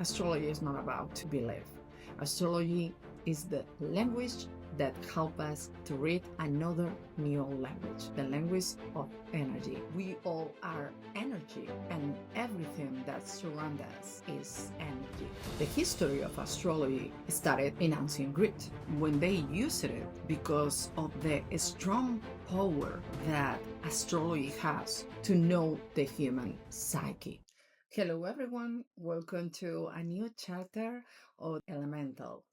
Astrology is not about to believe. Astrology is the language that helps us to read another new language, the language of energy. We all are energy, and everything that surrounds us is energy. The history of astrology started in ancient Greek when they used it because of the strong power that astrology has to know the human psyche. Hello, everyone. Welcome to a new chapter of Elemental.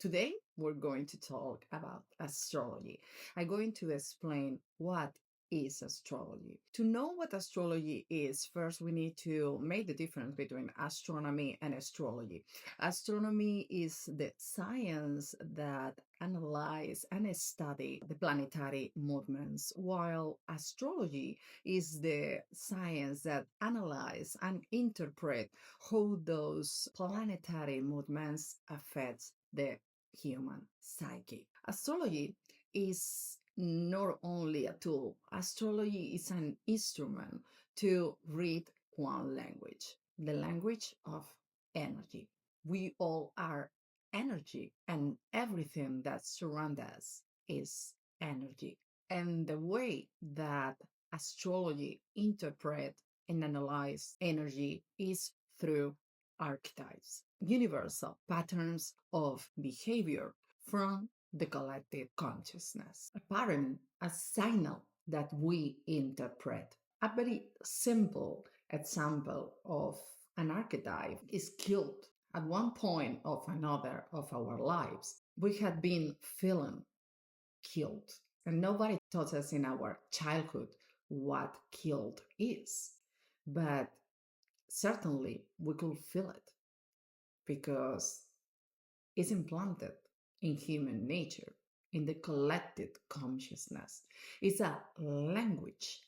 Today, we're going to talk about astrology. I'm going to explain what is astrology. To know what astrology is, first we need to make the difference between astronomy and astrology. Astronomy is the science that analyze and study the planetary movements, while astrology is the science that analyze and interpret how those planetary movements affect the human psyche. Astrology is not only a tool, astrology is an instrument to read one language, the language of energy. We all are energy, and everything that surrounds us is energy. And the way that astrology interpret and analyze energy is through archetypes, universal patterns of behavior from the collective consciousness, a pattern, a signal that we interpret. A very simple example of an archetype is killed at one point of another of our lives. We had been feeling killed, and nobody taught us in our childhood what killed is, but certainly we could feel it because it's implanted in human nature, in the collective consciousness. It's a language.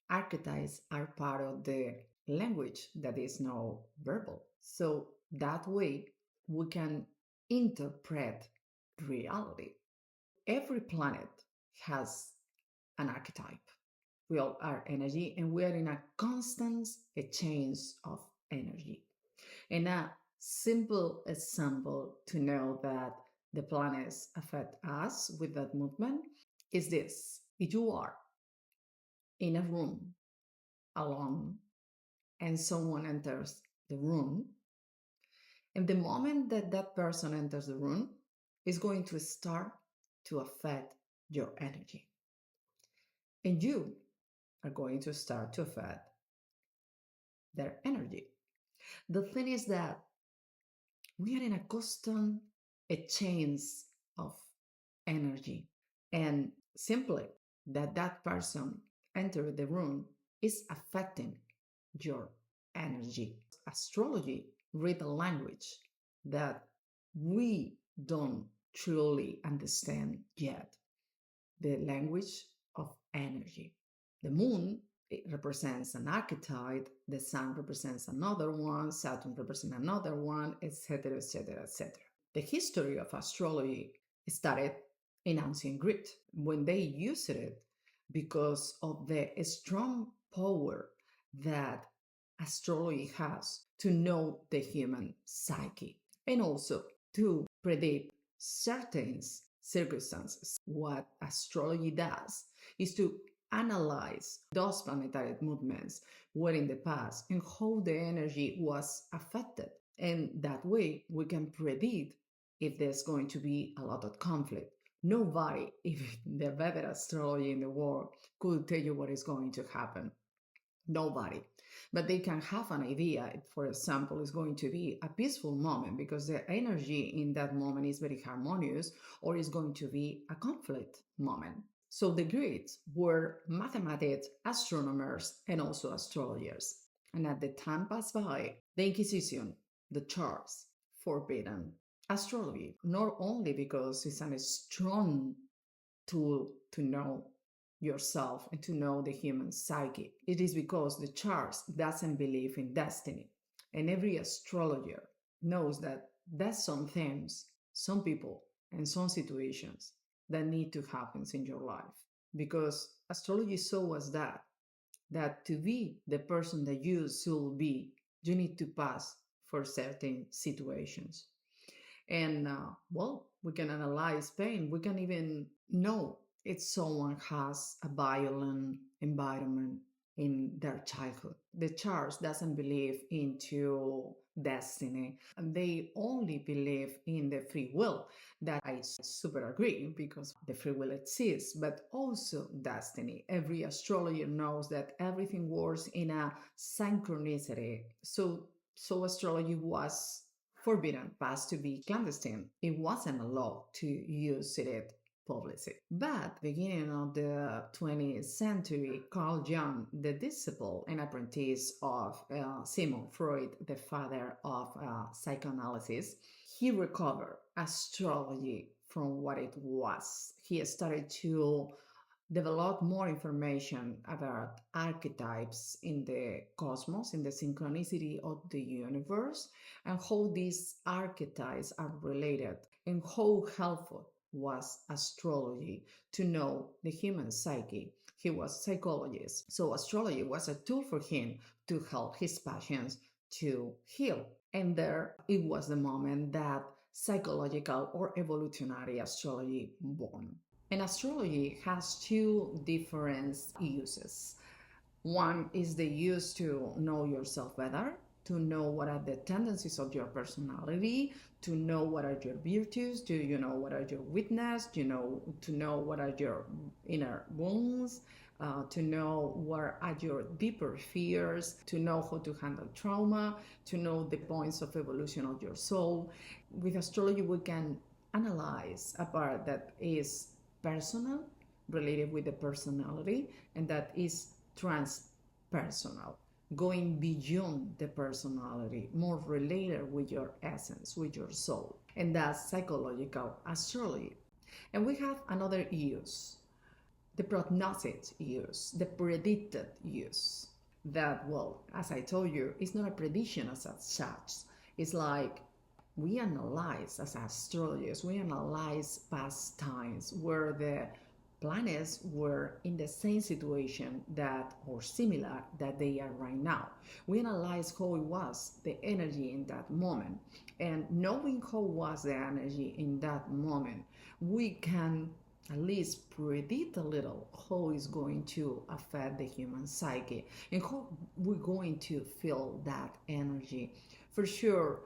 Archetypes are part of the language that is now verbal. So that way we can interpret reality. Every planet has an archetype. We all are energy, and we are in a constant exchange of energy. And a simple example to know that the planets affect us with that movement is this. If you are in a room alone and someone enters the room, and the moment that that person enters the room is going to start to affect your energy. And you are going to start to affect their energy. The thing is that we are in a constant exchange of energy, and simply that person enter the room is affecting your energy. Astrology read a language that we don't truly understand yet, the language of energy. The moon, it represents an archetype, the sun represents another one, Saturn represents another one, etc., etc., etc. The history of astrology started in ancient Greek when they used it because of the strong power that astrology has to know the human psyche and also to predict certain circumstances. What astrology does is to analyze those planetary movements were in the past and how the energy was affected. And that way we can predict if there's going to be a lot of conflict. Nobody, even the better astrology in the world, could tell you what is going to happen. Nobody. But they can have an idea. For example, it's going to be a peaceful moment because the energy in that moment is very harmonious, or it's going to be a conflict moment. So the Greeks were mathematics, astronomers, and also astrologers. And at the time passed by, the Inquisition, the charts, forbidden astrology, not only because it's a strong tool to know yourself and to know the human psyche. It is because the charts doesn't believe in destiny. And every astrologer knows that there's some things, some people, and some situations that need to happen in your life. Because astrology shows us that to be the person that you should be, you need to pass for certain situations. And well, we can analyze pain. We can even know if someone has a violent environment in their childhood. The church doesn't believe into destiny. They only believe in the free will. That I super agree because the free will exists, but also destiny. Every astrologer knows that everything works in a synchronicity. So astrology was forbidden past to be clandestine. It wasn't allowed to use it publicly. But beginning of the 20th century, Carl Jung, the disciple and apprentice of Sigmund Freud, the father of psychoanalysis, he recovered astrology from what it was. He started to develop more information about archetypes in the cosmos, in the synchronicity of the universe, and how these archetypes are related, and how helpful was astrology to know the human psyche. He was a psychologist, so astrology was a tool for him to help his patients to heal. And there it was the moment that psychological or evolutionary astrology born. And astrology has two different uses. One is the use to know yourself better, to know what are the tendencies of your personality, to know what are your virtues, to know what are your weaknesses, to know what are your inner wounds, to know what are your deeper fears, to know how to handle trauma, to know the points of evolution of your soul. With astrology, we can analyze a part that is personal, related with the personality, and that is transpersonal, going beyond the personality, more related with your essence, with your soul. And that's psychological astrology. And we have another use, the prognostic use, the predicted use. That, well, as I told you, it's not a prediction as such. It's like we analyze, as astrologers, we analyze past times where the planets were in the same situation that or similar that they are right now. We analyze how it was the energy in that moment, and knowing how was the energy in that moment, we can at least predict a little how it's going to affect the human psyche and how we're going to feel that energy. For sure,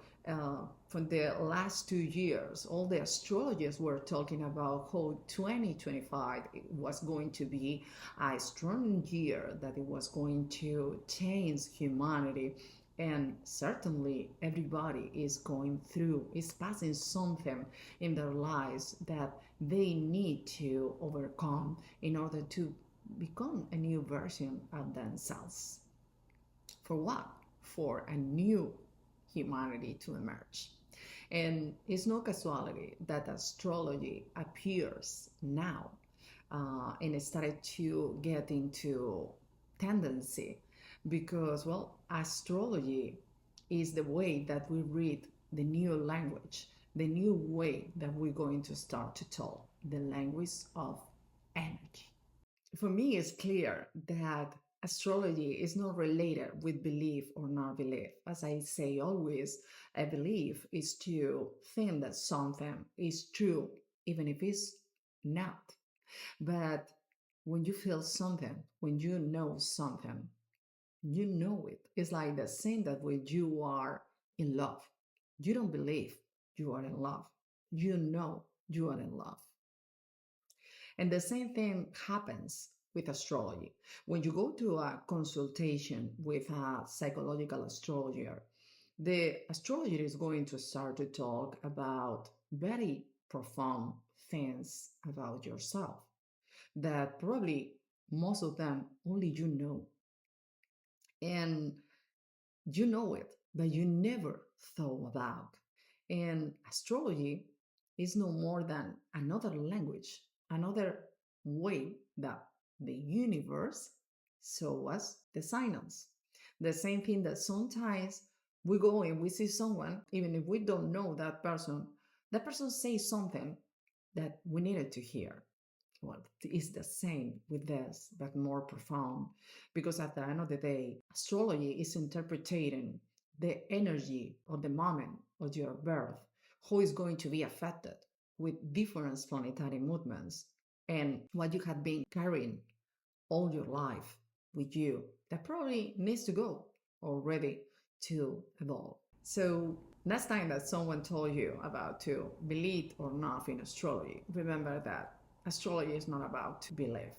for the last 2 years, all the astrologers were talking about how 2025 was going to be a strong year, that it was going to change humanity. And certainly everybody is going through, is passing something in their lives that they need to overcome in order to become a new version of themselves. For what? For a new humanity to emerge. And it's no casualty that astrology appears now and it started to get into tendency because, well, astrology is the way that we read the new language, the new way that we're going to start to talk, the language of energy. For me, it's clear that astrology is not related with belief or not belief. As I say always, a belief is to think that something is true, even if it's not. But when you feel something, when you know something, you know it. It's like the same that when you are in love, you don't believe you are in love. You know you are in love. And the same thing happens with astrology. When you go to a consultation with a psychological astrologer, the astrologer is going to start to talk about very profound things about yourself that probably most of them only you know. And you know it, but you never thought about. And astrology is no more than another language, another way that the universe shows us the signals. The same thing that sometimes we go and we see someone, even if we don't know that person says something that we needed to hear. Well, it's the same with this, but more profound, because at the end of the day, astrology is interpreting the energy of the moment of your birth, who is going to be affected with different planetary movements, and what you have been carrying all your life with you that probably needs to go or ready to evolve. So next time that someone told you about to believe or not in astrology, remember that astrology is not about to believe.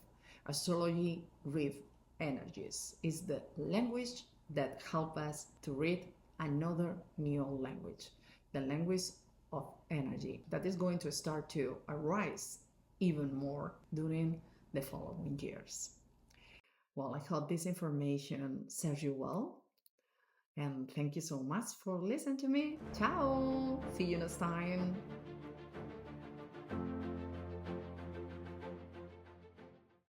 Astrology reads energies. Is the language that helps us to read another new language, the language of energy that is going to start to arise even more during the following years. Well, I hope this information serves you well. And thank you so much for listening to me. Ciao! See you next time.